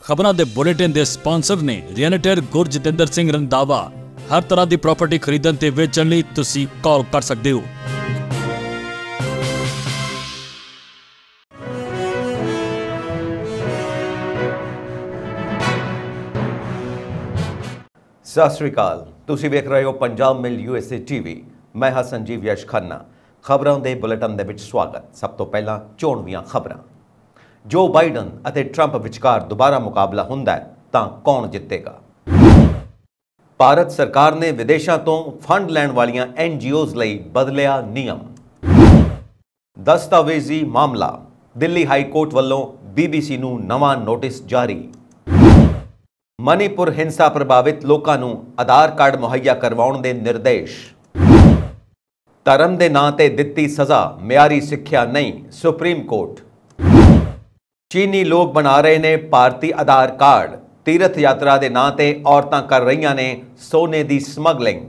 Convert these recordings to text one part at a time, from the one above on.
खबरों के बुलेटिन के स्पॉन्सर ने रियल्टर गुरजितेंद्र सिंह रंधावा। हर तरह की प्रॉपर्टी खरीदण ते वेचण लई तुसीं कॉल कर सकते हो। सत श्री अकाल, तुसीं वेख रहे हो पंजाब मिल USA TV। मैं हाँ संजीव यश खन्ना। खबरों के बुलेटिन दे विच स्वागत। सब तो पहला चोणवीआं खबरां। जो बाइडन अते ट्रंप विचकार दोबारा मुकाबला हुंदा है तां कौन जितेगा? भारत सरकार ने विदेशों तो फंड लैण वालियां NGOs लई बदलिया नियम। दस्तावेजी मामला, दिल्ली हाई कोर्ट वालों BBC नूं नवां नोटिस जारी। मणिपुर हिंसा प्रभावित लोगों नूं आधार कार्ड मुहैया करवाउण दे निर्देश। धर्म दे नां ते दित्ती सज़ा मियारी सिक्ख्या नहीं, सुप्रीम कोर्ट। चीनी लोग बना रहे ने भारतीय आधार कार्ड, तीर्थ यात्रा के नां ते औरतां कर रही ने सोने की स्मगलिंग।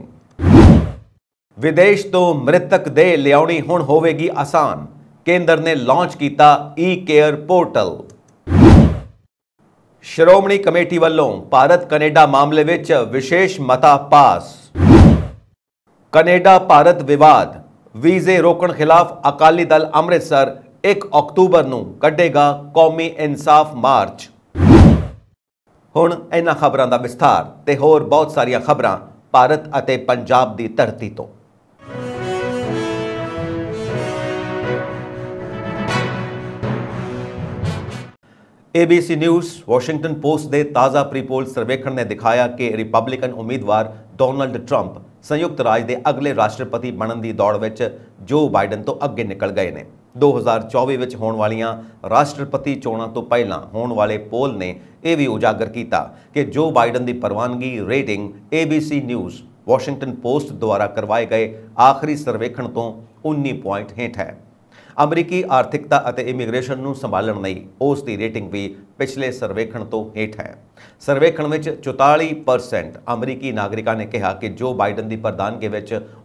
विदेश तो मृतक देह लियाउणी हुण होवेगी आसान, केंद्र ने लॉन्च किया ई-केयर पोर्टल। श्रोमणी कमेटी वालों भारत कनेडा मामले विच विशेष मता पास। कनेडा भारत विवाद, वीजे रोकण खिलाफ अकाली दल अमृतसर 1 अक्तूबर नूं कढेगा कौमी इंसाफ मार्च। हुण इन्हां खबरां दा विस्तार ते होर बहुत सारियां खबरां भारत अते पंजाब दी धरती तो। ABC न्यूज़ वाशिंगटन पोस्ट के ताज़ा प्रीपोल सर्वेखण ने दिखाया कि रिपब्लिकन उम्मीदवार डोनाल्ड ट्रंप संयुक्त राज के अगले राष्ट्रपति बनने की दौड़ में जो बाइडन तो अगे निकल गए ने। 2024 में होने वालियां राष्ट्रपति चोणों तो पहला होने वाले पोल ने यह भी उजागर किया कि जो बाइडन की प्रवानगी rating ABC News Washington Post द्वारा करवाए गए आखिरी सर्वेखण तो 19 पॉइंट हेठ है। अमरीकी आर्थिकता और इमीग्रेशन को संभालण लई उसकी रेटिंग भी पिछले सर्वेखण तो हेठ है। सर्वेखण में 44% अमरीकी नागरिकों ने कहा कि जो बाइडन की प्रधानगी में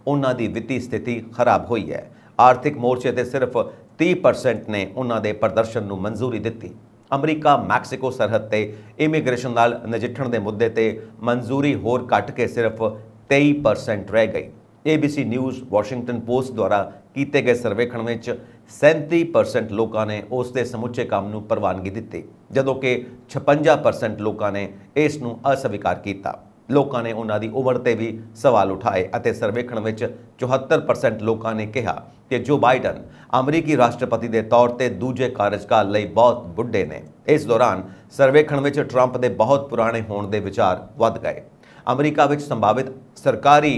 उन्होंने वित्तीय स्थिति खराब हुई है। आर्थिक मोर्चे से सिर्फ 30% ने उन्होंने प्रदर्शन को मंजूरी दी। अमरीका मैक्सीको सरहद से इमीग्रेशन नाल नजिठण के मुद्दे पर मंजूरी होर घट के सिर्फ 23% रह गई। ABC न्यूज़ वाशिंगटन पोस्ट द्वारा किए गए सर्वेखण में 37% लोगों ने उसके समुचे काम को प्रवानगी दी, जदों कि 56% लोगों ने इसनूं अस्वीकार किया। लोगों ने उन्होंने उम्र से भी सवाल उठाए और सर्वेखण में 74% लोगों ने कहा कि जो बाइडन अमरीकी राष्ट्रपति के तौर पर दूजे कार्यकाल लई बहुत बुढ़े ने। इस दौरान सर्वेखण में ट्रंप के बहुत पुराने होने के विचार वध गए। अमरीका में संभावित सरकारी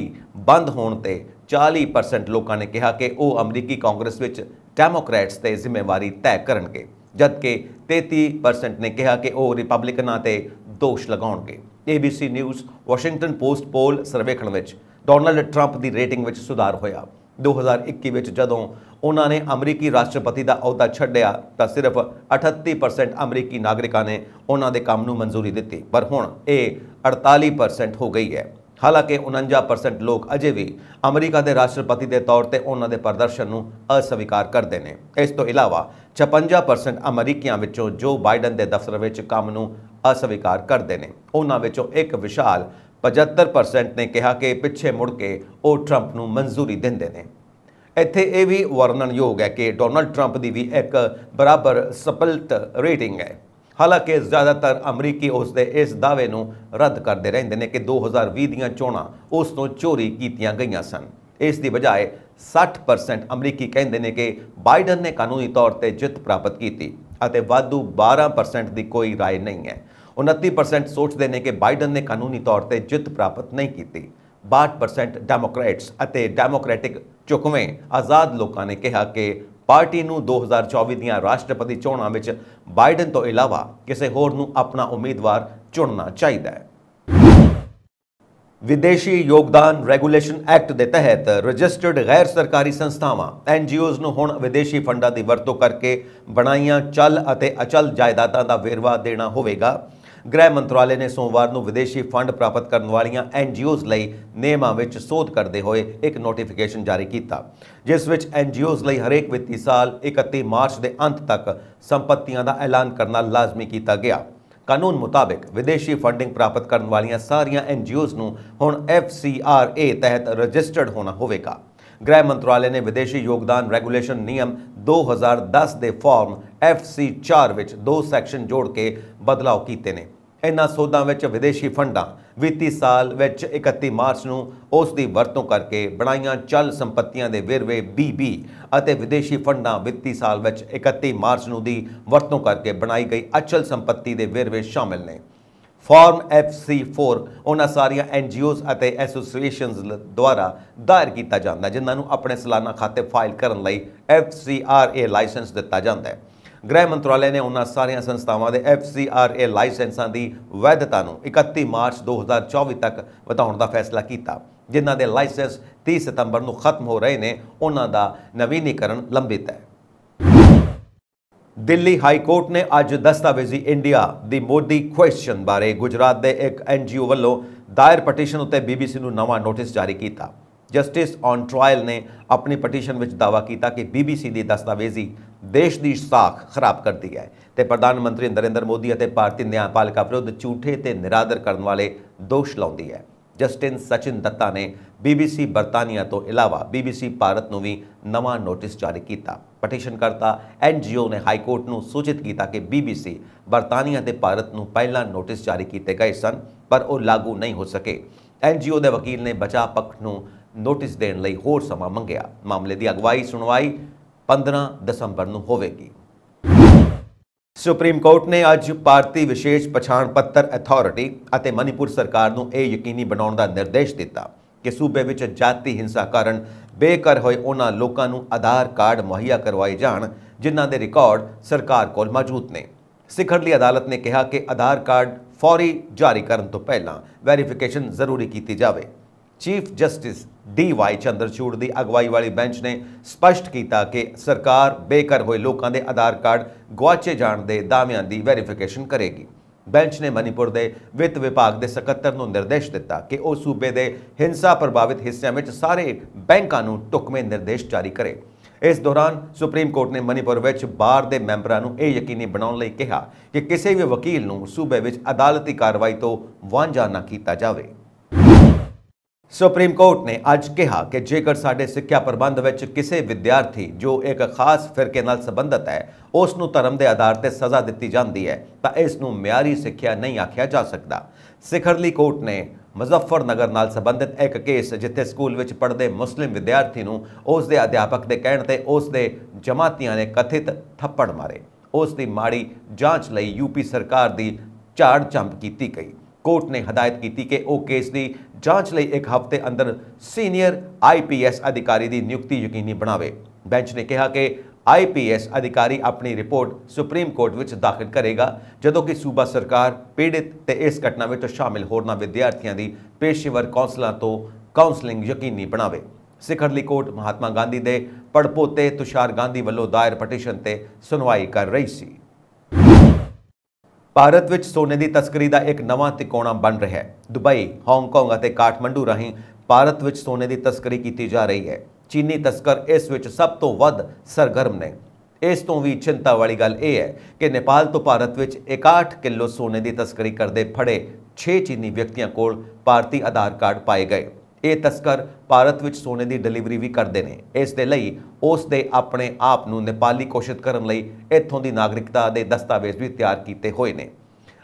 बंद होने ते 40% लोगों ने कहा कि वह अमरीकी कांग्रेस में डेमोक्रेट्स ते जिम्मेवारी तय करनगे, जबकि 33% ने कहा कि वह रिपब्लिकनां ते दोष लगाउणगे। ABC News Washington Post poll सर्वेखण में डोनाल्ड ट्रंप की रेटिंग में सुधार होया। 2021 में जदों उन्होंने अमरीकी राष्ट्रपति का अहुदा छड्डिया तो सिर्फ 38% अमरीकी नागरिकों ने उन्होंने काम को मंजूरी दी, पर हुण ये 48% हो गई है। हालांकि 49% लोग अजे भी अमरीका के राष्ट्रपति के तौर पर उन्होंने प्रदर्शन को अस्वीकार करते हैं। इस तो इलावा 56% अमरीकियों विचों जो बाइडन के दफ्तर में काम को अस्वीकार करते हैं। उन्होंने विचों एक विशाल 75% ने कहा कि पिछे मुड़ के वो ट्रंप को मंजूरी देंदे ने। इत्थे यह भी वर्णनयोग है कि डोनाल्ड ट्रंप की भी एक बराबर स्प्लिट रेटिंग है। हालांकि ज़्यादातर अमरीकी उसके इस दावे को रद्द करते रहते हैं कि 2020 ਦੀਆਂ ਚੋਣਾਂ उस तो चोरी कीतियां गई सन। इसकी बजाय 60% अमरीकी कहते हैं कि बाइडन ने कानूनी तौर पर जित प्राप्त की और वाधू 12% की कोई राय नहीं है। 29% सोचते हैं कि बाइडन ने कानूनी तौर पर जित प्राप्त नहीं की। 62% डेमोक्रेट्स और डेमोक्रेटिक चुकवें आज़ाद लोगों ने कहा कि पार्टी को 2024 ਦੀਆਂ राष्ट्रपति चोणों में बाइडन तो इलावा किसी होर नूं अपना उम्मीदवार चुनना चाहिए है। विदेशी योगदान रेगुलेशन एक्ट के तहत रजिस्टर्ड गैर सरकारी संस्थावां NGOs नूं हुण विदेशी फंडां की वरतों करके बनाईयां चल अते अचल जायदादां दा वेरवा देना होवेगा। गृह मंत्रालय ने सोमवार को विदेशी फंड प्राप्त करने वाली NGOs लई नियमां विच सोध करते हुए एक नोटिफिकेशन जारी किया, जिस विच NGOs लई हरेक वित्तीय साल 31 मार्च के अंत तक संपत्तियों का ऐलान करना लाजमी किया गया। ਕਾਨੂੰਨ ਮੁਤਾਬਿਕ ਵਿਦੇਸ਼ੀ ਫੰਡਿੰਗ ਪ੍ਰਾਪਤ ਕਰਨ ਵਾਲੀਆਂ ਸਾਰੀਆਂ NGOs ਨੂੰ ਹੁਣ FCRA ਤਹਿਤ ਰਜਿਸਟਰਡ ਹੋਣਾ ਹੋਵੇਗਾ। गृह मंत्रालय ने विदेशी योगदान रेगुलेशन नियम 2010 के फॉर्म FC4 विच 2 सैक्शन जोड़ के बदलाव किए ने। इन्हां सोधां विच विदेशी फंडां वित्ती साल विच 31 मार्च नूं उस दी वरतों करके बनाईयां चल संपत्तियां दे वेरवे BB अते विदेशी फंडां वित्ती साल विच 31 मार्च नूं दी वरतों करके बनाई गई अचल संपत्ति दे वेरवे शामिल ने। फॉर्म FC4 उन्हां सारियां NGOs अते एसोसीएशनस द्वारा दायर किया जाता जिन्हां नूं अपने सालाना खाते फाइल करने लई FCRA लाइसेंस दिता जाता है। गृह मंत्रालय ने उन्हां सारियां संस्थावां दे FCRA लाइसेंसां दी वैधता नूं 31 मार्च 2024 तक वधाउण दा फैसला किया। जिन्हां दे लाइसेंस 30 सितंबर नूं खत्म हो रहे ने उन्हां दा नवीनीकरण लंबित है। दिल्ली हाई कोर्ट ने अज दस्तावेजी इंडिया दी मोदी क्वेश्चन बारे गुजरात के एक NGO वालों दायर पटीशन उत्ते BBC नूं नवां नोटिस जारी किया। जस्टिस ऑन ट्रायल ने अपनी पटीशन विच दावा किया कि BBC दी दस्तावेजी देश की साख खराब करती है ते प्रधानमंत्री नरेंद्र मोदी और भारतीय न्यायपालिका विरुद्ध झूठे ते निरादर करने वाले दोष लाउंदी है। जस्टिस सचिन दत्ता ने BBC बरतानिया तो इलावा BBC भारत नूं भी नवां नोटिस जारी किया। पटीशनकर्ता NGO ने हाईकोर्ट नूं सूचित किया कि BBC बरतानिया ते भारत नूं पहला नोटिस जारी किए गए सन पर वो लागू नहीं हो सके। NGO के वकील ने बचाव पक्ष नूं नोटिस देने लई होर समा मंगिया। मामले की अगवाई सुनवाई 15 दसंबर नूं होवेगी। सुप्रीम कोर्ट ने अज भारतीय विशेष पछाण पत्र अथॉरिटी अते मणिपुर सरकार नूं यह यकीनी बनाउण दा निर्देश दिता कि सूबे विच जाति हिंसा कारण बेघर होए उन्हां लोकां नूं आधार कार्ड मुहैया करवाए जाण जिन्हां दे रिकॉर्ड सरकार कोल मौजूद ने। सिखरली अदालत ने कहा कि आधार कार्ड फौरी जारी करन तो पहलां वैरीफिकेशन जरूरी की जाए। चीफ जस्टिस DY चंद्रचूड़ की अगवाई वाली बेंच ने स्पष्ट किया कि सरकार बेघर होए लोगों के आधार कार्ड गुआचे जाण के दावियां की वैरीफिकेशन करेगी। बेंच ने मणिपुर के वित्त विभाग के सकत्तर को निर्देश दिता कि वह सूबे के हिंसा प्रभावित हिस्सों में सारे बैंकों को ढुकवें निर्देश जारी करे। इस दौरान सुप्रीम कोर्ट ने मणिपुर में बार के मैंबरों को यह यकीनी बनाने लई कहा कि किसी भी वकील को सूबे में अदालती कार्रवाई तो वांझा न किया जाए। सुप्रीम कोर्ट ने अज कहा कि जेकर साडे सिक्ख्या प्रबंध विच किसी विद्यार्थी जो एक खास फिरके नाल संबंधित है उसनूं धर्म के आधार पर सज़ा दी जाती है तो इसनूं म्यारी सिक्ख्या नहीं आख्या जा सकता। सिखरली कोर्ट ने मुजफ्फरनगर नाल संबंधित एक केस जिथे स्कूल विच पढ़ते मुस्लिम विद्यार्थी नूं उसके अध्यापक के कहण ते उसके जमातियां ने कथित थप्पड़ मारे उसकी माड़ी जांच लई यूपी सरकार की झाड़ झंप की गई। कोर्ट ने हदायत की कि वह केस की जांच लई एक हफ्ते अंदर सीनियर IPS अधिकारी की नियुक्ति यकीनी बनावे। बेंच ने कहा कि IPS अधिकारी अपनी रिपोर्ट सुप्रीम कोर्ट विच दाखिल करेगा जदों कि सूबा सरकार पीड़ित ते इस घटना में शामिल होरना विद्यार्थियों की पेशेवर कौंसलों तो काउंसलिंग यकीनी बनावे। सिखरली कोर्ट महात्मा गांधी के पड़पोते तुषार गांधी वालों दायर पटीशन ते सुनवाई कर रही सी। भारत विच सोने की तस्करी का एक नवा तिकोणा बन रहा है। दुबई, हांगकांग और काठमंडू राही भारत विच सोने की तस्करी की जा रही है। चीनी तस्कर इस विच सब तो वध सरगर्म ने। इस तो भी चिंता वाली गल यह है कि नेपाल तो भारत विच 61 किलो सोने की तस्करी करते फड़े 6 चीनी व्यक्तियों को भारतीय आधार कार्ड पाए गए। ये तस्कर भारत विच सोने की डिलीवरी भी करते हैं। इस दे लई उसदे अपने आप नूं नेपाली घोषित करने लई इत्थों की नागरिकता के दस्तावेज भी तैयार किए हुए हैं।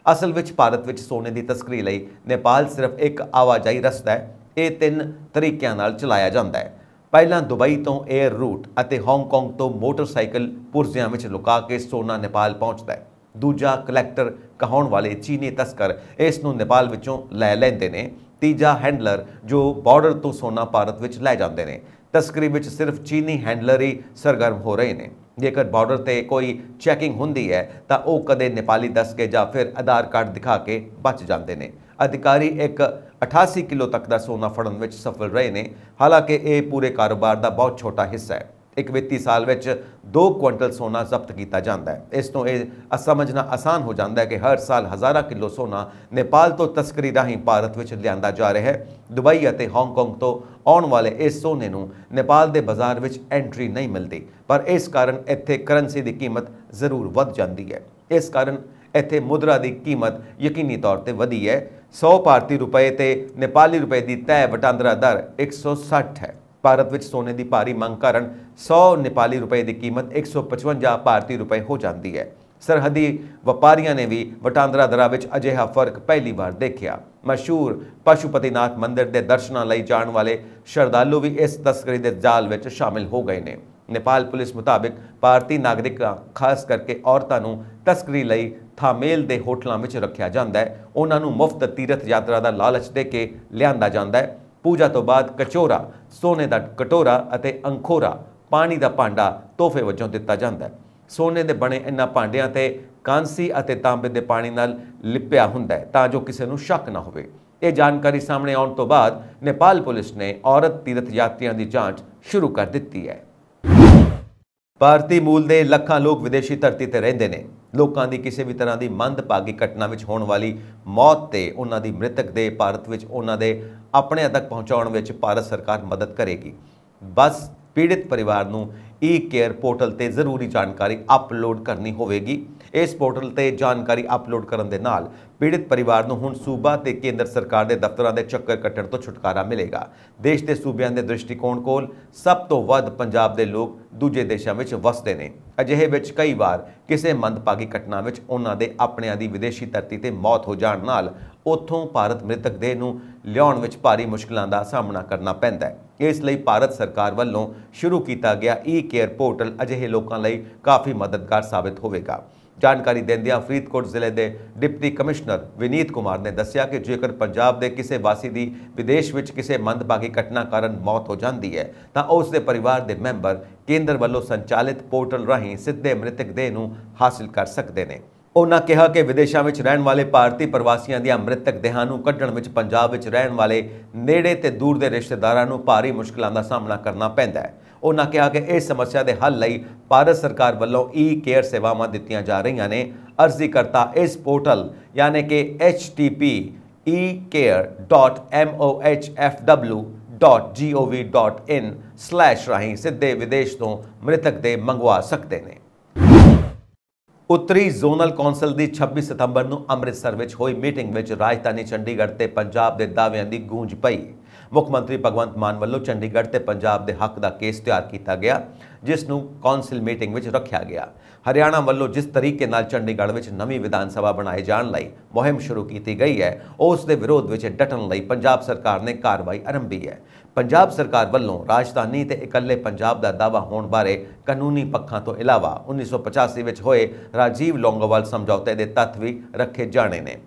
असल विच भारत विच सोने की तस्करी लई नेपाल सिर्फ एक आवाजाई रस्ता है। ये 3 तरीकों नाल चलाया जाता है। पहला दुबई तो एयर रूट अते हांगकांग तो मोटरसाइकिल पुर्जियां विच लुका के सोना नेपाल पहुंचता है। दूजा कलैक्टर कहाउण वाले चीनी तस्कर इस नूं नेपाल विचों लै लैंदे ने। तीजा हैंडलर जो बॉर्डर तो सोना भारत विच लै जाते हैं। तस्करी विच सिर्फ चीनी हैंडलर ही सरगर्म हो रहे हैं। जेकर बॉर्डर ते कोई चैकिंग हुंदी है तो वह कदे नेपाली दस के या फिर आधार कार्ड दिखा के बच जाते हैं। अधिकारी एक 88 किलो तक का सोना फड़न विच सफल रहे हैं। हालांकि यह पूरे कारोबार का बहुत छोटा हिस्सा है। एक वित्ती साल विच 2 क्विंटल सोना जब्त किया जाता है। इस तो यह समझना आसान हो जाता है कि हर साल हज़ारां किलो सोना नेपाल तो तस्करी राही भारत विच लिआंदा जा रहा है। दुबई और हांगकांग तो आने वाले इस सोने नूं नेपाल के बाजार विच एंट्री नहीं मिलती, पर इस कारण इत्थे करंसी की कीमत जरूर वध जाती है। इस कारण ਇੱਥੇ ਮੁਦਰਾ ਦੀ ਕੀਮਤ ਯਕੀਨੀ ਤੌਰ ਤੇ ਵਧੀ ਹੈ। 100 ਭਾਰਤੀ ਰੁਪਏ ਤੇ ਨੇਪਾਲੀ ਰੁਪਏ ਦੀ ਤੈਅ ਵਟਾਂਦਰਾ ਦਰ 160 ਹੈ। ਭਾਰਤ ਵਿੱਚ ਸੋਨੇ ਦੀ ਭਾਰੀ ਮੰਗ ਕਾਰਨ 100 ਨੇਪਾਲੀ ਰੁਪਏ ਦੀ ਕੀਮਤ 155 ਭਾਰਤੀ ਰੁਪਏ ਹੋ ਜਾਂਦੀ ਹੈ। ਸਰਹੱਦੀ ਵਪਾਰੀਆਂ ਨੇ ਵੀ ਵਟਾਂਦਰਾ ਦਰਾਂ ਵਿੱਚ ਅਜਿਹਾ ਫਰਕ ਪਹਿਲੀ ਵਾਰ ਦੇਖਿਆ। ਮਸ਼ਹੂਰ ਪਸ਼ੂਪਤੀਨਾਥ ਮੰਦਿਰ ਦੇ ਦਰਸ਼ਨਾਂ ਲਈ ਜਾਣ ਵਾਲੇ ਸ਼ਰਧਾਲੂ ਵੀ ਇਸ ਤਸਕਰੀ ਦੇ ਜਾਲ ਵਿੱਚ ਸ਼ਾਮਿਲ ਹੋ ਗਏ ਨੇ। ਨੇਪਾਲ ਪੁਲਿਸ ਮੁਤਾਬਿਕ ਭਾਰਤੀ ਨਾਗਰਿਕਾਂ ਖਾਸ ਕਰਕੇ ਔਰਤਾਂ ਨੂੰ ਤਸਕਰੀ ਲਈ ਥਾਮੇਲ ਦੇ ਹੋਟਲਾਂ ਵਿੱਚ ਰੱਖਿਆ ਜਾਂਦਾ ਹੈ। ਉਹਨਾਂ ਨੂੰ ਮੁਫਤ ਤੀਰਥ ਯਾਤਰਾ ਦਾ ਲਾਲਚ ਦੇ ਕੇ ਲਿਆਂਦਾ ਜਾਂਦਾ ਹੈ। ਪੂਜਾ ਤੋਂ ਬਾਅਦ ਕਚੋਰਾ, ਸੋਨੇ ਦਾ ਕਟੋਰਾ ਅਤੇ ਅੰਖੋਰਾ ਪਾਣੀ ਦਾ ਭਾਂਡਾ ਤੋਹਫੇ ਵਜੋਂ ਦਿੱਤਾ ਜਾਂਦਾ ਹੈ। ਸੋਨੇ ਦੇ ਬਣੇ ਇਹਨਾਂ ਭਾਂਡਿਆਂ ਤੇ ਕਾਂਸੀ ਅਤੇ ਤਾਂਬੇ ਦੇ ਪਾਣੀ ਨਾਲ ਲਿਪਿਆ ਹੁੰਦਾ ਹੈ ਤਾਂ ਜੋ ਕਿਸੇ ਨੂੰ ਸ਼ੱਕ ਨਾ ਹੋਵੇ। ਇਹ ਜਾਣਕਾਰੀ ਸਾਹਮਣੇ ਆਉਣ ਤੋਂ ਬਾਅਦ ਨੇਪਾਲ ਪੁਲਿਸ ਨੇ ਔਰਤ ਤੀਰਥ ਯਾਤਰੀਆਂ ਦੀ ਜਾਂਚ ਸ਼ੁਰੂ ਕਰ ਦਿੱਤੀ ਹੈ। ਭਾਰਤੀ ਮੂਲ ਦੇ ਲੱਖਾਂ ਲੋਕ ਵਿਦੇਸ਼ੀ ਧਰਤੀ ਤੇ ਰਹਿੰਦੇ ਨੇ। ਲੋਕਾਂ ਦੀ ਕਿਸੇ ਵੀ ਤਰ੍ਹਾਂ ਦੀ ਮੰਦਭਾਗੀ ਘਟਨਾ ਵਿੱਚ ਹੋਣ ਵਾਲੀ ਮੌਤ ਤੇ ਉਹਨਾਂ ਦੀ ਮ੍ਰਿਤਕ ਦੇ ਭਾਰਤ ਵਿੱਚ ਉਹਨਾਂ ਦੇ ਆਪਣਿਆਂ ਤੱਕ ਪਹੁੰਚਾਉਣ ਵਿੱਚ ਭਾਰਤ ਸਰਕਾਰ ਮਦਦ ਕਰੇਗੀ। ਬਸ ਪੀੜਿਤ ਪਰਿਵਾਰ ਨੂੰ ਈ-ਕੇਅਰ ਪੋਰਟਲ ਤੇ ਜ਼ਰੂਰੀ ਜਾਣਕਾਰੀ ਅਪਲੋਡ ਕਰਨੀ ਹੋਵੇਗੀ। ਇਸ ਪੋਰਟਲ ਤੇ ਜਾਣਕਾਰੀ ਅਪਲੋਡ ਕਰਨ ਦੇ ਨਾਲ ਪੀੜਿਤ ਪਰਿਵਾਰ ਨੂੰ ਹੁਣ ਸੂਬਾ ਤੇ ਕੇਂਦਰ ਸਰਕਾਰ ਦੇ ਦਫ਼ਤਰਾਂ ਦੇ ਚੱਕਰ ਕੱਟਣ ਤੋਂ ਛੁਟਕਾਰਾ ਮਿਲੇਗਾ। ਦੇਸ਼ ਦੇ ਸੂਬਿਆਂ ਦੇ ਦ੍ਰਿਸ਼ਟੀਕੋਣ ਕੋਲ ਸਭ ਤੋਂ ਵੱਧ ਪੰਜਾਬ ਦੇ ਲੋਕ ਦੂਜੇ ਦੇਸ਼ਾਂ ਵਿੱਚ ਵਸਦੇ ਨੇ। ਅਜਿਹੇ ਵਿੱਚ ਕਈ ਵਾਰ ਕਿਸੇ ਮੰਦਭਾਗੀ ਘਟਨਾ ਵਿੱਚ ਉਹਨਾਂ ਦੇ ਆਪਣਿਆਂ ਦੀ ਵਿਦੇਸ਼ੀ ਧਰਤੀ ਤੇ ਮੌਤ ਹੋ ਜਾਣ ਨਾਲ ਉੱਥੋਂ ਭਾਰਤ ਮ੍ਰਿਤਕ ਦੇਹ ਨੂੰ ਲਿਆਉਣ ਵਿੱਚ ਭਾਰੀ ਮੁਸ਼ਕਲਾਂ ਦਾ ਸਾਹਮਣਾ ਕਰਨਾ ਪੈਂਦਾ ਹੈ। ਇਸ ਲਈ ਭਾਰਤ ਸਰਕਾਰ ਵੱਲੋਂ ਸ਼ੁਰੂ ਕੀਤਾ ਗਿਆ ਈ-ਕੇਅਰ ਪੋਰਟਲ ਅਜਿਹੇ ਲੋਕਾਂ ਲਈ ਕਾਫੀ ਮਦਦਗਾਰ ਸਾਬਿਤ ਹੋਵੇਗਾ। ਜਾਣਕਾਰੀ ਦਿੰਦਿਆਂ ਫਰੀਦਕੋਟ ਜ਼ਿਲ੍ਹੇ ਦੇ ਡਿਪਟੀ ਕਮਿਸ਼ਨਰ ਵਿਨੀਤ ਕੁਮਾਰ ਨੇ ਦੱਸਿਆ ਕਿ ਜੇਕਰ ਪੰਜਾਬ ਦੇ ਕਿਸੇ ਵਾਸੀ ਦੀ ਵਿਦੇਸ਼ ਵਿੱਚ ਕਿਸੇ ਮੰਦਭਾਗੀ ਘਟਨਾ ਕਾਰਨ ਮੌਤ ਹੋ ਜਾਂਦੀ ਹੈ ਤਾਂ ਉਸ ਦੇ ਪਰਿਵਾਰ ਦੇ ਮੈਂਬਰ ਕੇਂਦਰ ਵੱਲੋਂ ਸੰਚਾਲਿਤ ਪੋਰਟਲ ਰਾਹੀਂ ਸਿੱਧੇ ਮ੍ਰਿਤਕ ਦੇਹ ਨੂੰ ਹਾਸਲ ਕਰ ਸਕਦੇ ਨੇ। ਉਹਨਾਂ ਕਿਹਾ ਕਿ ਵਿਦੇਸ਼ਾਂ ਵਿੱਚ ਰਹਿਣ ਵਾਲੇ ਭਾਰਤੀ ਪ੍ਰਵਾਸੀਆਂ ਦੀਆਂ ਮ੍ਰਿਤਕ ਦੇਹਾਂ ਨੂੰ ਕੱਢਣ ਵਿੱਚ ਪੰਜਾਬ ਵਿੱਚ ਰਹਿਣ ਵਾਲੇ ਨੇੜੇ ਤੇ ਦੂਰ ਦੇ ਰਿਸ਼ਤੇਦਾਰਾਂ ਨੂੰ ਭਾਰੀ ਮੁਸ਼ਕਲਾਂ ਦਾ ਸਾਹਮਣਾ ਕਰਨਾ ਪੈਂਦਾ ਹੈ। ਉਹਨਾਂ ਕਿਹਾ ਕਿ ਇਸ ਸਮੱਸਿਆ ਦੇ ਹੱਲ ਲਈ ਭਾਰਤ ਸਰਕਾਰ ਵੱਲੋਂ ਈ-ਕੇਅਰ ਸੇਵਾਵਾਂ ਦਿੱਤੀਆਂ ਜਾ ਰਹੀਆਂ ਨੇ। ਅਰਜ਼ੀਕਰਤਾ ਇਸ ਪੋਰਟਲ ਯਾਨੀ ਕਿ http://emohfw.gov.in/ ਰਾਹੀਂ ਸਿੱਧੇ ਵਿਦੇਸ਼ ਤੋਂ ਮ੍ਰਿਤਕ ਦੇਹ ਮੰਗਵਾ ਸਕਦੇ ਨੇ। ਉੱਤਰੀ ਜ਼ੋਨਲ ਕੌਂਸਲ ਦੀ 26 ਸਤੰਬਰ ਨੂੰ ਅੰਮ੍ਰਿਤਸਰ ਵਿੱਚ ਹੋਈ ਮੀਟਿੰਗ ਵਿੱਚ ਰਾਜਧਾਨੀ ਚੰਡੀਗੜ੍ਹ ਤੇ ਪੰਜਾਬ ਦੇ ਦਾਅਵਿਆਂ ਦੀ ਗੂੰਜ ਪਈ। ਮੁੱਖ ਮੰਤਰੀ ਭਗਵੰਤ ਮਾਨ ਵੱਲੋਂ ਚੰਡੀਗੜ੍ਹ ਤੇ ਪੰਜਾਬ ਦੇ ਹੱਕ ਦਾ ਕੇਸ ਤਿਆਰ ਕੀਤਾ ਗਿਆ, ਜਿਸ ਨੂੰ ਕੌਂਸਲ ਮੀਟਿੰਗ ਵਿੱਚ ਰੱਖਿਆ ਗਿਆ। ਹਰਿਆਣਾ ਵੱਲੋਂ ਜਿਸ ਤਰੀਕੇ ਨਾਲ ਚੰਡੀਗੜ੍ਹ ਵਿੱਚ ਨਵੀਂ ਵਿਧਾਨ ਸਭਾ ਬਣਾਏ ਜਾਣ ਲਈ ਮੁਹਿੰਮ ਸ਼ੁਰੂ ਕੀਤੀ ਗਈ ਹੈ, ਉਸ ਦੇ ਵਿਰੋਧ ਵਿੱਚ ਡਟਣ ਲਈ ਪੰਜਾਬ ਸਰਕਾਰ ਨੇ ਕਾਰਵਾਈ ਆਰੰਭੀ ਹੈ। ਪੰਜਾਬ ਸਰਕਾਰ ਵੱਲੋਂ ਰਾਜਧਾਨੀ ਤੇ ਇਕੱਲੇ ਪੰਜਾਬ ਦਾ ਦਾਅਵਾ ਹੋਣ ਬਾਰੇ ਕਾਨੂੰਨੀ ਪੱਖਾਂ ਤੋਂ ਇਲਾਵਾ 1985 ਵਿੱਚ ਹੋਏ ਰਾਜੀਵ ਲੌਂਗੋਵਾਲ ਸਮਝੌਤੇ ਦੇ ਤੱਥ ਵੀ ਰੱਖੇ ਜਾਣੇ ਨੇ।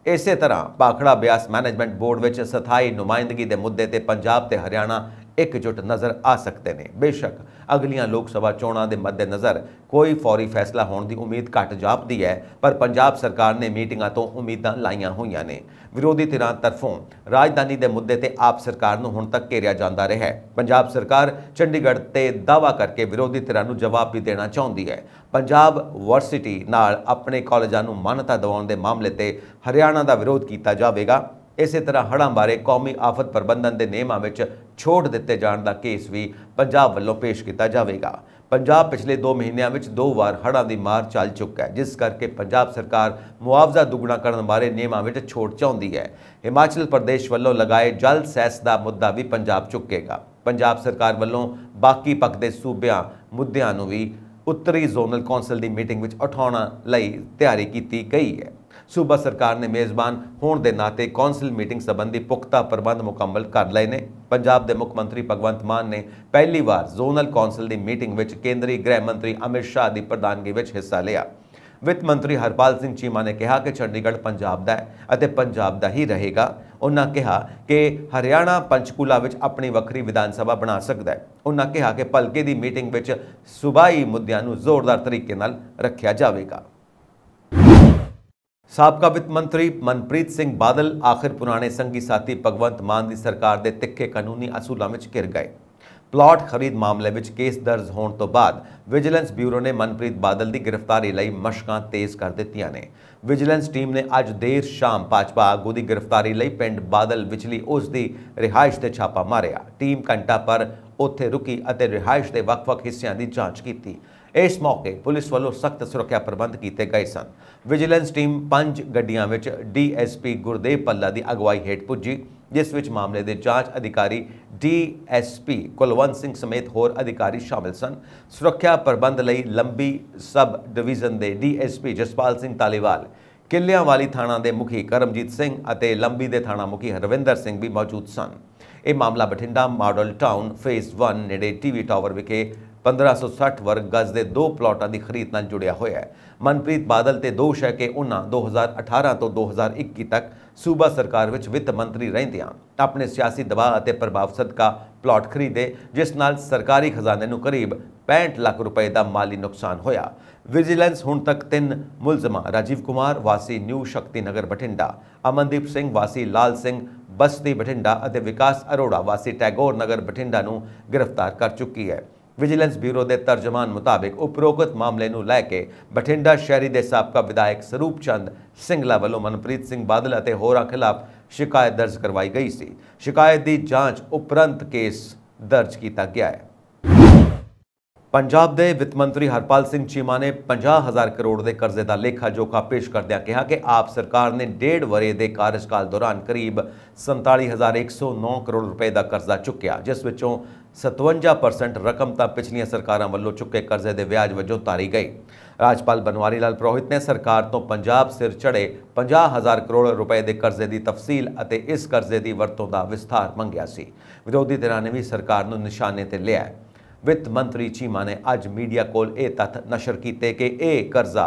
ਇਸੇ ਤਰ੍ਹਾਂ ਭਾਖੜਾ ਬਿਆਸ ਮੈਨੇਜਮੈਂਟ ਬੋਰਡ ਵਿੱਚ ਸਥਾਈ ਨੁਮਾਇੰਦਗੀ ਦੇ ਮੁੱਦੇ ਤੇ ਪੰਜਾਬ ਤੇ ਹਰਿਆਣਾ ਇਕਜੁੱਟ ਨਜ਼ਰ ਆ ਸਕਦੇ ਨੇ। ਬੇਸ਼ੱਕ ਅਗਲੀਆਂ ਲੋਕ ਸਭਾ ਚੋਣਾਂ ਦੇ ਮੱਦੇਨਜ਼ਰ ਕੋਈ ਫੌਰੀ ਫੈਸਲਾ ਹੋਣ ਦੀ ਉਮੀਦ ਘੱਟ ਜਾਪਦੀ ਹੈ, ਪਰ ਪੰਜਾਬ ਸਰਕਾਰ ਨੇ ਮੀਟਿੰਗਾਂ ਤੋਂ ਉਮੀਦਾਂ ਲਾਈਆਂ ਹੋਈਆਂ ਨੇ। ਵਿਰੋਧੀ ਧਿਰਾਂ ਤਰਫੋਂ ਰਾਜਧਾਨੀ ਦੇ ਮੁੱਦੇ ਤੇ ਆਪ ਸਰਕਾਰ ਨੂੰ ਹੁਣ ਤੱਕ ਘੇਰਿਆ ਜਾਂਦਾ ਰਿਹਾ ਹੈ। ਪੰਜਾਬ ਸਰਕਾਰ ਚੰਡੀਗੜ੍ਹ ਤੇ ਦਾਅਵਾ ਕਰਕੇ ਵਿਰੋਧੀ ਧਿਰਾਂ ਨੂੰ ਜਵਾਬ ਵੀ ਦੇਣਾ ਚਾਹੁੰਦੀ ਹੈ। ਪੰਜਾਬ ਯੂਨੀਵਰਸਿਟੀ ਨਾਲ ਆਪਣੇ ਕਾਲਜਾਂ ਨੂੰ ਮਾਨਤਾ ਦਿਵਾਉਣ ਦੇ ਮਾਮਲੇ ਤੇ ਹਰਿਆਣਾ ਦਾ ਵਿਰੋਧ ਕੀਤਾ ਜਾਵੇਗਾ। ਇਸੇ ਤਰ੍ਹਾਂ ਹੜ੍ਹਾਂ ਬਾਰੇ ਕੌਮੀ ਆਫਤ ਪ੍ਰਬੰਧਨ ਦੇ ਨਿਯਮਾਂ ਵਿੱਚ ਛੋਟ ਦਿੱਤੇ ਜਾਣ ਦਾ ਕੇਸ ਵੀ ਪੰਜਾਬ ਵੱਲੋਂ ਪੇਸ਼ ਕੀਤਾ ਜਾਵੇਗਾ। ਪੰਜਾਬ ਪਿਛਲੇ 2 ਮਹੀਨਿਆਂ ਵਿੱਚ 2 ਵਾਰ ਹੜ੍ਹਾਂ ਦੀ ਮਾਰ ਚੱਲ ਚੁੱਕਾ ਹੈ, ਜਿਸ ਕਰਕੇ ਪੰਜਾਬ ਸਰਕਾਰ ਮੁਆਵਜ਼ਾ ਦੁੱਗਣਾ ਕਰਨ ਬਾਰੇ ਨਿਯਮਾਂ ਵਿੱਚ ਛੋਟ ਚਾਹੁੰਦੀ ਹੈ। ਹਿਮਾਚਲ ਪ੍ਰਦੇਸ਼ ਵੱਲੋਂ ਲਗਾਏ ਜਲ ਸੈਸ ਦਾ ਮੁੱਦਾ ਵੀ ਪੰਜਾਬ ਚੁੱਕੇਗਾ। ਪੰਜਾਬ ਸਰਕਾਰ ਵੱਲੋਂ ਬਾਕੀ ਪੱਕਦੇ ਸੂਬਿਆਂ ਮੁੱਦਿਆਂ ਨੂੰ ਵੀ ਉੱਤਰੀ ਜ਼ੋਨਲ ਕੌਂਸਲ ਦੀ ਮੀਟਿੰਗ ਵਿੱਚ ਉਠਾਉਣ ਲਈ ਤਿਆਰੀ ਕੀਤੀ ਗਈ ਹੈ। ਸੂਬਾ ਸਰਕਾਰ ਨੇ ਮੇਜ਼ਬਾਨ ਹੋਣ ਦੇ ਨਾਤੇ ਕੌਂਸਲ ਮੀਟਿੰਗ ਸੰਬੰਧੀ ਪੁਖਤਾ ਪ੍ਰਬੰਧ ਮੁਕੰਮਲ ਕਰ ਲਏ ਨੇ। ਪੰਜਾਬ ਦੇ ਮੁੱਖ ਮੰਤਰੀ ਭਗਵੰਤ ਮਾਨ ਨੇ ਪਹਿਲੀ ਵਾਰ ਜ਼ੋਨਲ ਕੌਂਸਲ ਦੀ ਮੀਟਿੰਗ ਵਿੱਚ ਕੇਂਦਰੀ ਗ੍ਰਹਿ ਮੰਤਰੀ ਅਮਿਤ ਸ਼ਾਹ ਦੀ ਪ੍ਰਧਾਨਗੀ ਵਿੱਚ ਹਿੱਸਾ ਲਿਆ। ਵਿੱਤ ਮੰਤਰੀ ਹਰਪਾਲ ਸਿੰਘ ਚੀਮਾ ਨੇ ਕਿਹਾ ਕਿ ਚੰਡੀਗੜ੍ਹ ਪੰਜਾਬ ਦਾ ਹੈ ਅਤੇ ਪੰਜਾਬ ਦਾ ਹੀ ਰਹੇਗਾ। ਉਹਨਾਂ ਕਿਹਾ ਕਿ ਹਰਿਆਣਾ ਪੰਚਕੂਲਾ ਵਿੱਚ ਆਪਣੀ ਵੱਖਰੀ ਵਿਧਾਨ ਸਭਾ ਬਣਾ ਸਕਦਾ ਹੈ। ਉਹਨਾਂ ਕਿਹਾ ਕਿ ਭਲਕੇ ਦੀ ਮੀਟਿੰਗ ਵਿੱਚ ਸੂਬਾਈ ਮੁੱਦਿਆਂ ਨੂੰ ਜ਼ੋਰਦਾਰ ਤਰੀਕੇ ਨਾਲ ਰੱਖਿਆ ਜਾਵੇਗਾ। ਸਾਬਕਾ ਵਿੱਤ ਮੰਤਰੀ ਮਨਪ੍ਰੀਤ ਸਿੰਘ ਬਾਦਲ ਆਖਿਰ ਪੁਰਾਣੇ ਸੰਗੀ ਸਾਥੀ ਭਗਵੰਤ ਮਾਨ ਦੀ ਸਰਕਾਰ ਦੇ ਤਿੱਖੇ ਕਾਨੂੰਨੀ ਅਸੂਲਾਂ ਵਿੱਚ ਘਿਰ ਗਏ। ਪਲਾਟ ਖਰੀਦ ਮਾਮਲੇ ਵਿੱਚ ਕੇਸ ਦਰਜ ਹੋਣ ਤੋਂ ਬਾਅਦ ਵਿਜੀਲੈਂਸ ਬਿਊਰੋ ਨੇ ਮਨਪ੍ਰੀਤ ਬਾਦਲ ਦੀ ਗ੍ਰਿਫਤਾਰੀ ਲਈ ਮਸ਼ਕਾਂ ਤੇਜ਼ ਕਰ ਦਿੱਤੀਆਂ ਨੇ। ਵਿਜੀਲੈਂਸ ਟੀਮ ਨੇ ਅੱਜ ਦੇਰ ਸ਼ਾਮ ਭਾਜਪਾ ਆਗੂ ਦੀ ਗ੍ਰਿਫਤਾਰੀ ਲਈ ਪਿੰਡ ਬਾਦਲ ਵਿਚਲੀ ਉਸ ਦੀ ਰਿਹਾਇਸ਼ ਤੇ ਛਾਪਾ ਮਾਰਿਆ। ਟੀਮ ਘੰਟਾ ਪਰ ਉੱਥੇ ਰੁਕੀ ਅਤੇ ਰਿਹਾਇਸ਼ ਦੇ ਵੱਖ-ਵੱਖ ਹਿੱਸਿਆਂ ਦੀ ਜਾਂਚ ਕੀਤੀ। इस मौके पुलिस वालों सख्त सुरक्षा प्रबंध किए गए सन। विजिलेंस टीम 5 ਗੱਡੀਆਂ ਵਿੱਚ DSP गुरदेव पल्ला की अगवाई हेठ पुजी, जिस विच मामले के जांच अधिकारी DSP कुलवंत सिंह समेत होर अधिकारी शामिल सन। सुरक्षा प्रबंध लई लंबी सब डिवीजन के DSP जसपाल सिंह तालीवाल, किलियांवाली थाणा के मुखी करमजीत सिंह और लंबी के थाणा मुखी हरविंदर सिंह भी मौजूद सन। यह मामला बठिंडा मॉडल टाउन फेज 1 नेड़े टीवी टावर विखे 1560 वर्ग गज के 2 प्लॉटां की खरीद नाल जुड़िया होया है। मनप्रीत बादल ते दोष है कि उन्होंने 2018 तो 2021 तक सूबा सरकार विच वित्त मंत्री रहिंदियां अपने सियासी दबाव और प्रभाव सदका प्लॉट खरीदे, जिस नाल सरकारी खजाने नूं करीब 65 लाख रुपए का माली नुकसान होया। विजिलेंस हुण तक 3 मुलजमां राजीव कुमार वासी न्यू शक्ति नगर बठिंडा, अमनदीप सिंह वासी लाल सिंह बस्ती बठिंडा और विकास अरोड़ा वासी टैगोर नगर बठिंडा नूं गिरफ्तार कर चुकी है। विजिलेंस ब्यूरो के तर्जमान मुताबिक उपरोक्त मामले नूं लैके बठिंडा शहरी के साबका विधायक स्वरूप चंद सिंगला वालों मनप्रीत सिंह बादल और होरां खिलाफ शिकायत दर्ज करवाई गई सी। शिकायत की जांच उपरंत केस दर्ज किया गया है। पंजाब के वित्त मंत्री हरपाल सिंह चीमा ने 50,000 करोड़ के कर्जे का लेखा जोखा पेश करदਿਆਂ कहा कि आप सरकार ने 1.5 वरे के कार्यकाल दौरान करीब 47,109 करोड़ रुपए का कर्जा चुक्या, जिस विचों 57% रकम तो पिछलियां सरकारों वालों चुके कर्जे के ब्याज वजों तारी गई। राजपाल बनवारी लाल पुरोहित ने सरकार तो पंजाब सिर चढ़े 50,000 करोड़ रुपए के कर्जे की तफसील और इस कर्जे की वरतों का विस्तार मंगिया सी। विरोधी धिरां ने भी सरकार नूं निशाने ते लिया। वित्त मंत्री चीमा ने अज मीडिया कोल ये तत्थ नशर किए कि यह कर्जा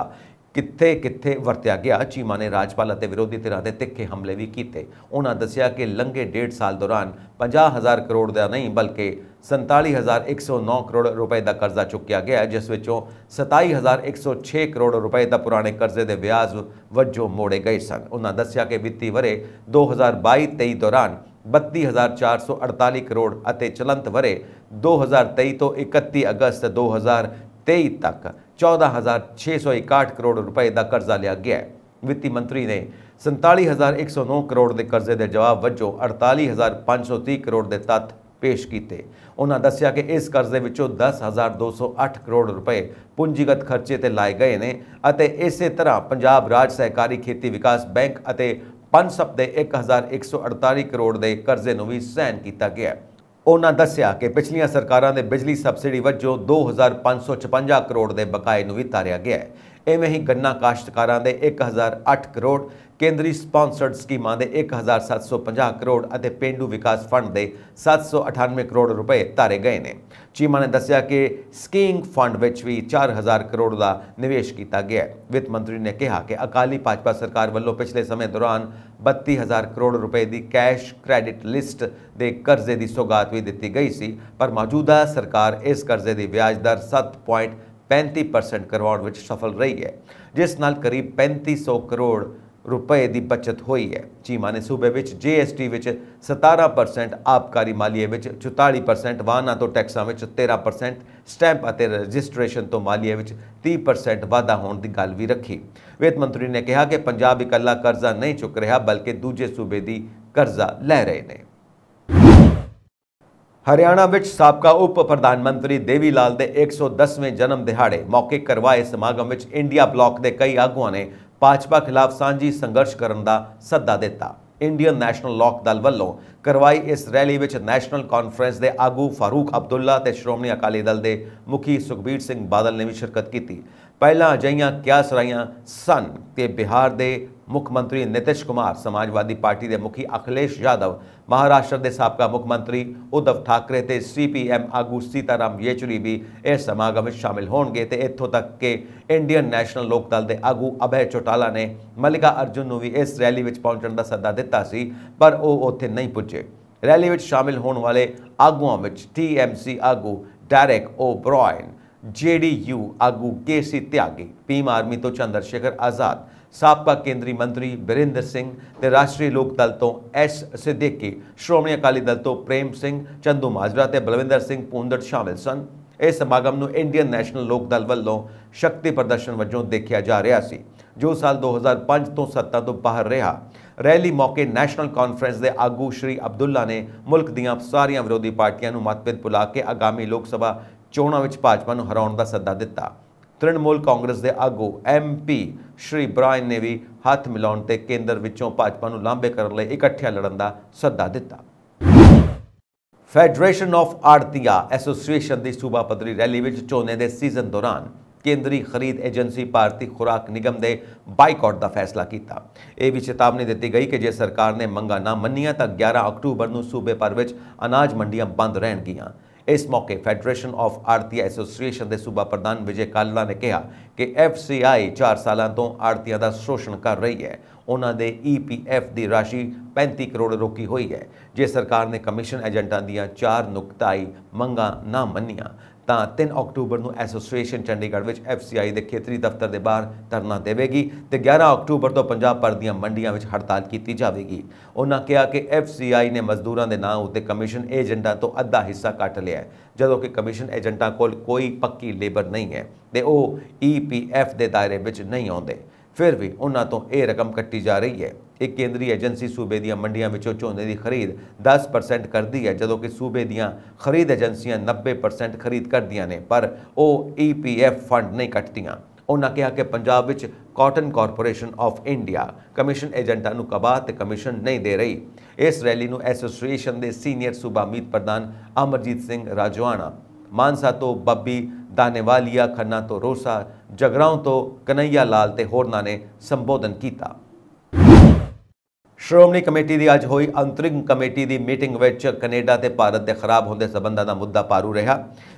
कित्थे कित्थे वरत्या गया। चीमा ने राजपाल और विरोधी धिरां ते तिखे हमले भी किए। उन्होंने दस्सिया कि लंघे 1.5 साल दौरान 50,000 करोड़ का नहीं बल्कि 47,109 करोड़ रुपए का कर्जा चुकया गया, जिस विचों 27,106 करोड़ रुपए का पुराने कर्जे के ब्याज वजों मोड़े गए सन। उन्होंने दस्सिया कि वित्ती वरे 2022-23 दौरान 32,448 करोड़ और चलंत वरे 2023 तो 31 अगस्त 2023 तक 14,661 करोड़ रुपए का कर्जा लिया गया है। वित्ती मंत्री ने 47,109 करोड़ के कर्जे के जवाब वजों 48,530 करोड़ के तत्थ पेश किए। उन्होंने दस्सिया कि इस कर्जे विचों 10,208 करोड़ रुपए पूंजीगत खर्चे ते लाए गए ने और इस तरह पंजाब राज सहकारी खेती विकास बैंक और पनसप के 1,148 करोड़ के कर्जे नूं भी सहन किया गया। उन्होंने दस्सिया कि पिछलियां सरकारों के बिजली सबसिडी वजों 2,556 करोड़ के बकाए नूं भी तारिया गया है। इवें ही गन्ना काश्तकारां दे 1,008 करोड़, केंद्रीय स्पॉन्सर्ड स्कीमां दे 1,750 करोड़ और पेंडू विकास फंड के 798 करोड़ रुपए तारे गए ने। चीमा ने दस्सिया कि स्कीइंग फंड विच भी 4,000 करोड़ का निवेश किया गया है। वित्त मंत्री ने कहा कि अकाली भाजपा सरकार वालों पिछले समय दौरान 32,000 करोड़ रुपए की कैश क्रेडिट लिस्ट के कर्जे की सौगात भी दी गई सी, पर मौजूदा सरकार इस कर्जे की ब्याज दर 7.35% करवाउण विच सफल रही है, जिस नाल करीब 3500 करोड़ रुपए की बचत हुई है। चीमा ने सूबे विच GST विच 17%, आबकारी मालीए विच 44%, वाहनों तो टैक्सां विच 13%, स्टैंप और रजिस्ट्रेशन तो मालीए विच 30% वाधा होने की गल भी रखी। वित्त मंत्री ने कहा कि पंजाब इकल्ला कर्जा नहीं चुक रहा बल्कि दूजे सूबे की कर्जा लै रहे हैं। हरियाणा विच साबका उप प्रधानमंत्री देवी लाल के 110वें जन्म दिहाड़े मौके करवाए समागम विच इंडिया ब्लॉक के कई आगुआं ने भाजपा खिलाफ सांझी संघर्ष करने का सद्दा दिता। इंडियन नैशनल लोक दल वालों करवाई इस रैली विच नैशनल कॉन्फ्रेंस के आगू फारूक अब्दुल्ला ते श्रोमणी अकाली दल के मुखी सुखबीर सिंह बादल ने भी शिरकत की। पहला अजिहियां क्यास रहियां सन कि बिहार के मुख्यमंत्री नीतीश कुमार, समाजवादी पार्टी के मुखी अखिलेश यादव, महाराष्ट्र के साबका मुख्यमंत्री उद्धव ठाकरे ते CPM आगू सीताराम येचुरी भी इस समागम में शामिल होंगे। तो इत्थों तक कि इंडियन नैशनल लोक दल के आगू अभय चौटाला ने मल्लिका अर्जुन को भी इस रैली में पहुंचने का सद्दा दिता सी, पर वो उत्थे नहीं पुजे। रैली में शामिल होने वाले आगुआं में TMC आगू डेरेक ओब्रायन, JDU आगू KC त्यागी, भीम आर्मी तो चंद्रशेखर आजाद, साबका केंद्रीय मंत्री बिरेंद्र सिंह ते राष्ट्रीय लोक दल तो S सिद्दीकी, श्रोमणी अकाली दल तो प्रेम सिंह, चंदू माजरा ते बलविंदर सिंह पूंदड़ शामिल सन। इस समागम नूं इंडियन नैशनल लोक दल वालों शक्ति प्रदर्शन वजों देखा जा रहा सी, जो साल 2005 तो सत्ता तो बाहर रहा। रैली मौके नैशनल कॉन्फ्रेंस के आगू श्री अब्दुल्ला ने मुल्क दीआं सारियां विरोधी पार्टियां नूं मतभेद भुला के आगामी लोक सभा ਚੋਣਾਂ ਵਿੱਚ ਭਾਜਪਾ ਨੂੰ ਹਰਾਉਣ ਦਾ ਸੱਦਾ ਦਿੱਤਾ। ਤ੍ਰਿਣਮੂਲ ਕਾਂਗਰਸ ਦੇ ਆਗੂ MP ਸ਼੍ਰੀ ਬ੍ਰਾਇਨ ਨੇ ਵੀ ਹੱਥ ਮਿਲਾਉਣ ਤੇ ਕੇਂਦਰ ਵਿੱਚੋਂ ਭਾਜਪਾ ਨੂੰ ਲਾਂਭੇ ਕਰਨ ਲਈ ਇਕੱਠਿਆਂ ਲੜਨ ਦਾ ਸੱਦਾ ਦਿੱਤਾ। ਫੈਡਰੇਸ਼ਨ ਆਫ ਆੜਤੀਆ ਐਸੋਸੀਏਸ਼ਨ ਦੀ ਸੂਬਾ ਪੱਧਰੀ ਰੈਲੀ ਵਿੱਚ ਝੋਨੇ ਦੇ ਸੀਜ਼ਨ ਦੌਰਾਨ ਕੇਂਦਰੀ ਖਰੀਦ ਏਜੰਸੀ ਭਾਰਤੀ ਖੁਰਾਕ ਨਿਗਮ ਦੇ ਬਾਈਕਾਟ ਦਾ ਫੈਸਲਾ ਕੀਤਾ। ਇਹ ਵੀ ਚੇਤਾਵਨੀ ਦਿੱਤੀ ਗਈ ਕਿ ਜੇ ਸਰਕਾਰ ਨੇ ਮੰਗਾਂ ਨਾ ਮੰਨੀਆਂ ਤਾਂ 11 ਅਕਤੂਬਰ ਨੂੰ ਸੂਬੇ ਭਰ ਵਿੱਚ ਅਨਾਜ ਮੰਡੀਆਂ ਬੰਦ ਰਹਿਣਗੀਆਂ। इस मौके फेडरेशन ऑफ आड़तिया एसोसीएशन के सूबा प्रधान विजय काल्ला ने कहा कि FCI 4 सालों तो आड़तिया का शोषण कर रही है। उन्होंने EPF की राशि 35 करोड़ रोकी हुई है। जे सरकार ने कमीशन एजेंटा दियां 4 नुकताई मंगां ना मनियां ਤਾਂ 3 ਅਕਤੂਬਰ ਨੂੰ ਐਸੋਸੀਏਸ਼ਨ ਚੰਡੀਗੜ੍ਹ ਵਿੱਚ FCI ਦੇ ਖੇਤਰੀ ਦਫ਼ਤਰ ਦੇ ਬਾਹਰ ਧਰਨਾ ਦੇਵੇਗੀ ਤੇ 11 ਅਕਤੂਬਰ ਤੋਂ ਪੰਜਾਬ ਭਰ ਦੀਆਂ ਮੰਡੀਆਂ ਵਿੱਚ ਹੜਤਾਲ ਕੀਤੀ ਜਾਵੇਗੀ। ਉਹਨਾਂ ਕਿਹਾ ਕਿ FCI ਨੇ ਮਜ਼ਦੂਰਾਂ ਦੇ ਨਾਂ ਉੱਤੇ ਕਮਿਸ਼ਨ ਏਜੰਟਾਂ ਤੋਂ ਅੱਧਾ ਹਿੱਸਾ ਕੱਟ ਲਿਆ ਹੈ, ਜਦੋਂ ਕਿ ਕਮਿਸ਼ਨ ਏਜੰਟਾਂ ਕੋਲ ਕੋਈ ਪੱਕੀ ਲੇਬਰ ਨਹੀਂ ਹੈ ਤੇ ਉਹ EPF ਦੇ ਦਾਇਰੇ ਵਿੱਚ ਨਹੀਂ ਆਉਂਦੇ। फिर भी उन्होंने तो यह रकम कट्टी जा रही है। एक केंद्रीय एजेंसी सूबे दी मंडियां विचों झोने की खरीद 10% करती है, जदों कि सूबे दी खरीद एजेंसियां 90% खरीद करदियां ने, पर वो EPF फंड नहीं कटदियां। उन्होंने कहा कि पंजाब विच Cotton Corporation of India commission एजेंटां नूं कबाह ते कमीशन नहीं दे रही। इस रैली नूं एसोसीएशन के सीनियर सूबा मीत प्रधान अमरजीत सिंह राजवाना, मानसा तो बब्बी दानेवालिया, खन्ना तो रोसा, जगराओं तो कन्हैया लाल ते होरना ने संबोधन किया। श्रोमणी कमेटी की अज हुई अंतरिम कमेटी की मीटिंग विच कनेडा ते भारत के खराब होंदे संबंधां दा मुद्दा पारू रहा।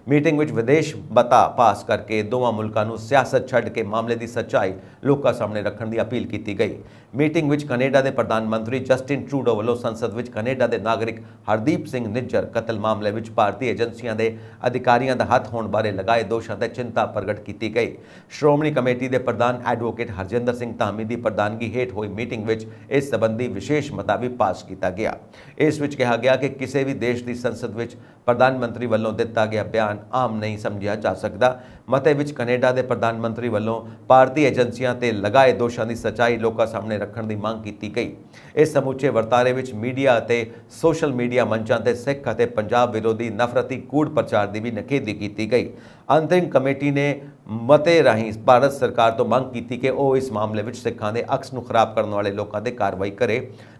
मीटिंग विच विदेश मता पास करके दोवां मुल्कां नूं सियासत छड्ड के मामले की सच्चाई लोकां सामने रखण दी अपील की गई। मीटिंग विच कनेडा के प्रधानमंत्री जस्टिन ट्रूडो वालों संसद विच कनेडा के नागरिक हरदीप सिंह निज्जर कतल मामले विच भारतीय एजेंसियां के अधिकारियों का हथ होने बारे लगाए दोषों ते चिंता प्रगट की गई। श्रोमणी कमेटी के प्रधान एडवोकेट हरजिंदर सिंह धामी की प्रधानगी हेठ हुई मीटिंग विच इस संबंधी विशेष मता भी पास किया गया। इस विच कहा गया कि किसी भी देश की संसद विच प्रधानमंत्री वालों दिता गया बयान आम नहीं समझा जा सकता। मते विच कनेडा के प्रधानमंत्री वालों भारतीय एजेंसियां ते लगाए दोषों की सच्चाई लोगों सामने रखने की मांग की गई। इस समूचे वर्तारे विच मीडिया ते सोशल मीडिया मंचां ते सिख अते पंजाब विरोधी नफरती कूड़ प्रचार की भी निखेधी की गई। अंतरिम कमेटी ने मते राही भारत सरकार तो मांग की कि वह इस मामले में सिखां के अक्स नूं खराब करने वाले लोगों ते कार्रवाई करे।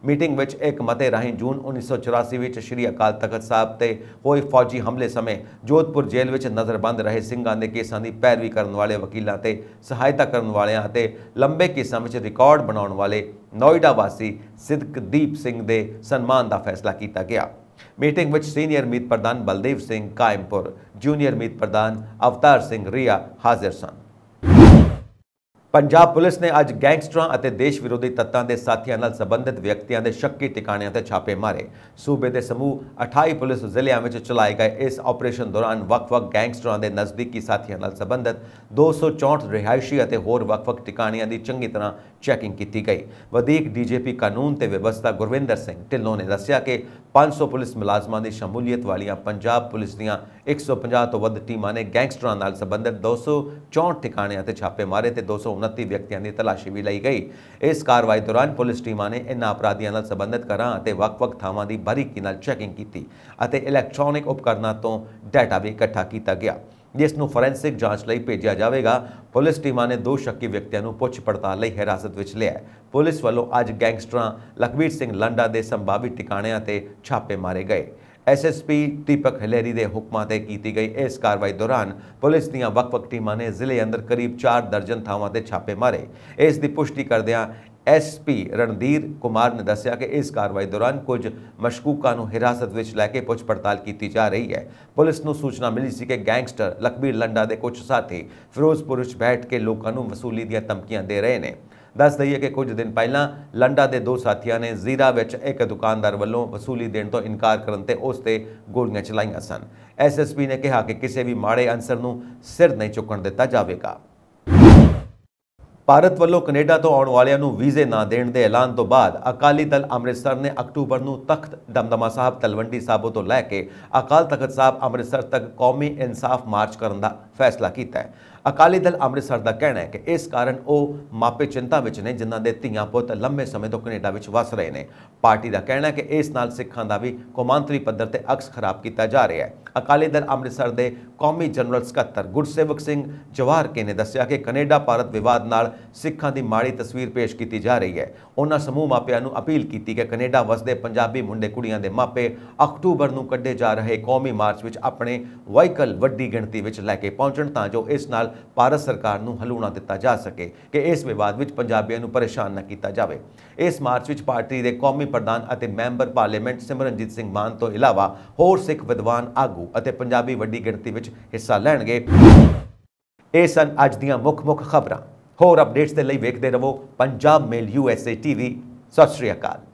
मीटिंग विच एक मते राही जून 1984 विच श्री अकाल तख्त साहब ते होए फौजी हमले समय जोधपुर जेल विच नज़रबंद रहे सिंघां दे केसां दी पैरवी करने वाले वकीलों ते सहायता करने वालियां ते लंबे केसां विच रिकॉर्ड बनाउण वाले नोएडा वासी सिद्दीक सिंह दे सन्मान का फैसला किया गया। मीटिंग विच सीनियर मीत प्रधान बलदेव सिंह कायमपुर, जूनियर मीत प्रधान अवतार सिंह रिया हाजिर सन। पंजाब पुलिस ने अज गैंगस्टरां अते देश विरोधी तत्तां दे साथियां नाल संबंधित व्यक्तियों के शक्की ठिकाणियां ते छापे मारे। सूबे के समूह 28 पुलिस जिलियां में चलाए गए इस ऑपरेशन दौरान वक्-वक् गैंगस्टरां के नज़दीकी साथियों नाल संबंधित 264 रिहायशी अते होर वक्-वक् ठिकाणियां की चंगी तरह चैकिंग की गई। वधीक DGP कानून ते व्यवस्था गुरविंदर सिंह ढिल्लों ने दस्सिया कि 500 पुलिस मुलाजमां की शमूलीयत वालियां पंजाब पुलिस दीयां 150 तो वध टीमां ने गैंगस्टरां नाल संबंधित 264 ठिकाणियां ते छापे मारे ते 229 व्यक्तियों की तलाशी भी लई गई। इस कार्रवाई दौरान पुलिस टीमां ने इन्हां अपराधियों नाल संबंधित घरां अते वक्-वक् थावां की बारीकी नाल चैकिंग की अते इलैक्ट्रॉनिक उपकरणों तो डाटा भी इकट्ठा किया गया, जिसनूं फोरेंसिक जांच लई भेजा जाएगा। पुलिस टीमां ने 2 शक्की व्यक्तियों को पुछ पड़ताल लई हिरासत विच लिया। पुलिस वालों अज गैंगस्टरां लखबीर सिंह लांडा के संभावित ठिकाणियां ते छापे मारे गए। SSP दीपक हिलेरी के हुक्मां ते की गई इस कार्रवाई दौरान पुलिस दीयां वक्-वक् टीमां ने जिले अंदर करीब 4 दर्जन थावां ते छापे मारे। इस दी पुष्टि करदियां SP रणधीर कुमार ने दस्सिया कि इस कार्रवाई दौरान कुछ मशकूकां नूं हिरासत विच लैके पुछ पड़ताल की जा रही है। पुलिस नूं सूचना मिली सी कि गैंगस्टर लखबीर लंडा के कुछ साथी फिरोजपुर विच बैठ के लोगों नूं वसूली दीयां धमकियां दे रहे हैं। दस दईए कि कुछ दिन पहला लंडा के 2 साथियों ने जीरा विच एक दुकानदार वालों वसूली देने तो इनकार करने ते उस ते गोलियां चलाईयां सन। SSP ने कहा कि किसी भी माड़े अंसर नूं सिर नहीं चुकण दिता जाएगा। भारत वालों कनेडा तो आने वालियां नूं वीजे ना देने के ऐलान तो बाद अकाली दल अमृतसर ने अक्टूबर नूं तख्त दमदमा साहब तलवंडी साबो तो लैके अकाल तख्त साहब अमृतसर तक कौमी इंसाफ मार्च करने का फैसला किया है। ਅਕਾਲੀ ਦਲ ਅੰਮ੍ਰਿਤਸਰ ਦਾ ਕਹਿਣਾ ਹੈ ਕਿ ਇਸ ਕਾਰਨ ਉਹ ਮਾਪੇ ਚਿੰਤਾ ਵਿੱਚ ਨੇ ਜਿਨ੍ਹਾਂ ਦੇ ਧੀਆਂ ਪੁੱਤ ਲੰਮੇ ਸਮੇਂ ਤੋਂ ਕੈਨੇਡਾ ਵਿੱਚ ਵਸ ਰਹੇ ਨੇ। ਪਾਰਟੀ ਦਾ ਕਹਿਣਾ ਹੈ ਕਿ ਇਸ ਨਾਲ ਸਿੱਖਾਂ ਦਾ ਵੀ ਕੌਮਾਂਤਰੀ ਪੱਧਰ ਤੇ ਅਕਸ ਖਰਾਬ ਕੀਤਾ ਜਾ ਰਿਹਾ ਹੈ। ਅਕਾਲੀ ਦਲ ਅੰਮ੍ਰਿਤਸਰ ਦੇ ਕੌਮੀ ਜਨਰਲ ਸਕੱਤਰ ਗੁਰਸੇਵਕ ਸਿੰਘ ਜਵਾਹਰਕੇ ਨੇ ਦੱਸਿਆ ਕਿ ਕੈਨੇਡਾ ਭਾਰਤ ਵਿਵਾਦ ਨਾਲ ਸਿੱਖਾਂ ਦੀ ਮਾੜੀ ਤਸਵੀਰ ਪੇਸ਼ ਕੀਤੀ ਜਾ ਰਹੀ ਹੈ। ਉਹਨਾਂ ਸਮੂਹ ਮਾਪਿਆਂ ਨੂੰ ਅਪੀਲ ਕੀਤੀ ਕਿ ਕੈਨੇਡਾ ਵਸਦੇ ਪੰਜਾਬੀ ਮੁੰਡੇ ਕੁੜੀਆਂ ਦੇ ਮਾਪੇ ਅਕਤੂਬਰ ਨੂੰ ਕੱਢੇ ਜਾ ਰਹੇ ਕੌਮੀ ਮਾਰਚ ਵਿੱਚ ਆਪਣੇ ਵਹੀਕਲ ਵੱਡੀ ਗਿਣਤੀ ਵਿੱਚ ਲੈ ਕੇ ਪਹੁੰਚਣ ਤਾਂ ਜੋ ਇਸ ਨਾਲ ਭਾਰਤ ਸਰਕਾਰ ਨੂੰ ਹਲੂਣਾ ਦਿੱਤਾ ਜਾ ਸਕੇ ਕਿ ਇਸ ਵਿਵਾਦ ਵਿੱਚ ਪੰਜਾਬੀਆਂ ਨੂੰ ਪਰੇਸ਼ਾਨ ਨਾ ਕੀਤਾ ਜਾਵੇ। ਇਸ ਮਾਰਚ ਵਿੱਚ ਪਾਰਟੀ ਦੇ ਕੌਮੀ ਪ੍ਰਧਾਨ ਅਤੇ ਮੈਂਬਰ ਪਾਰਲੀਮੈਂਟ ਸਿਮਰਨਜੀਤ ਸਿੰਘ ਮਾਨ ਤੋਂ ਇਲਾਵਾ ਹੋਰ ਸਿੱਖ ਵਿਦਵਾਨ ਆਗੂ ਅਤੇ ਪੰਜਾਬੀ ਵੱਡੀ ਗਿਣਤੀ ਵਿੱਚ ਹਿੱਸਾ ਲੈਣਗੇ। ਇਹ ਸਨ ਅੱਜ ਦੀਆਂ ਮੁੱਖ ਖਬਰਾਂ। ਹੋਰ ਅਪਡੇਟਸ ਦੇ ਲਈ ਵੇਖਦੇ ਰਹੋ ਪੰਜਾਬ ਮੇਲ USA TV। ਸਤਿ ਸ਼੍ਰੀ ਅਕਾਲ।